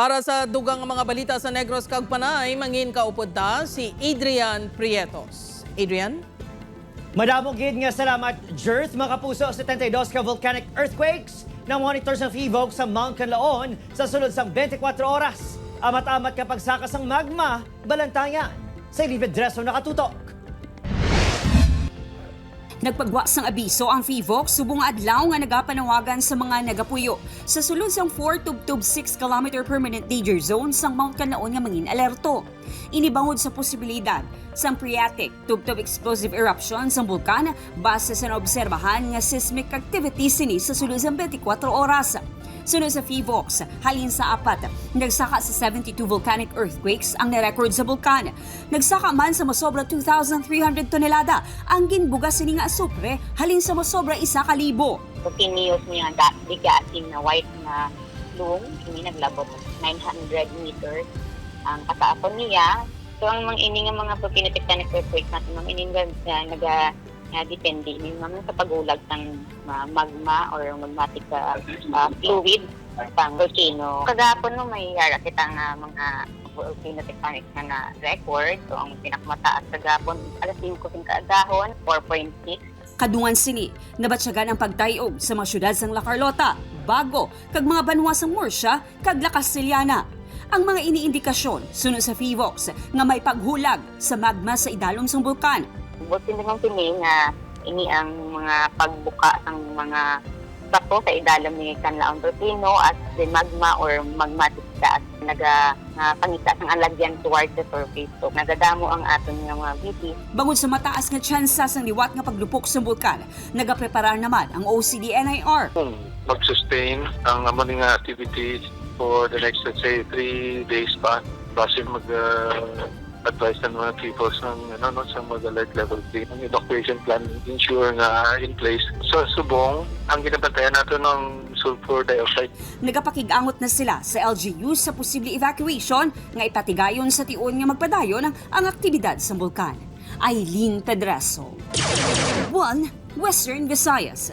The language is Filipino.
Para sa dugang mga balita sa Negros kag Panay, mangin kaupod ta si Adrian Prietos. Adrian? Madamong gid nga salamat, Jerth, mga kapuso. 72 ka volcanic earthquakes na monitor sa FIVOC sa Mount Canlaon sa sulod sang 24 oras. Amat-amat kapag sakas ang magma, balantayan. Sa Ilibid Dreso nakatutok. Nagpagwa sang abiso ang FIVOC subong adlaw nga nagapanawagan sa mga nagapuyo sa sulod sang 4 tub 6 km permanent danger zone sang Mount Canlaon nga mangin alerto. Inibangod sa posibilidad sang phreatic tub explosive eruption sang bulkan base sa naobserbahan nga seismic activity sini sa sulod sang 24 oras. Sunod sa FIVOC, halin sa apat, nagsaka sa 72 volcanic earthquakes ang narecord sa bulkan. Nagsaka man sa masobra 2,300 tonelada ang ginbugas sini nga asupre halin sa masobra 1,000. Continuous niya bigasin na white na plume, ini naglabot 900 meters ang kataason niya. So ang mga ini nga mga volcanic earthquakes natin, mga ini nga depende ni mga sa pagulag ng magma or magmatic fluid pang volcano. Kagapon no may yara kita nga mga volcano-tectonic na record. So ang pinakamataas kagapon alas 5 kaagahon 4.6. Kadungan sini, nabatsyagan ang pagtayog sa mga syudad sang La Carlota, Bago, kag mga banwa sang Murcia, kag La Castellana. Ang mga iniindikasyon sunod sa FIVOC nga may paghulag sa magma sa idalom sang bulkan. Buti naman kini nga ini ang mga pagbuka ng mga bato sa idalom ni Canlaon volcano at the magma or magmatic gas pangita ng alagyan towards the surface. So nagadamo ang aton nga mga BP. Bangod sa mataas nga tsansa sang liwat nga paglupok sa bulkan, nagapreparar naman ang OCD-NIR. Mag-sustain ang among nga activities for the next, let's say, 3 days pa. Base advice ng mga people sa mag-alert level 3. Ang evacuation plan ensure nga in place. So, subong, ang ginabantayan natin ng sulfur dioxide. Nagapakigangot na sila sa LGU sa posible evacuation nga ipatigayon sa tiun nga magpadayon ang aktibidad sa bulkan. Aileen Pedreso, 1 Western Visayas.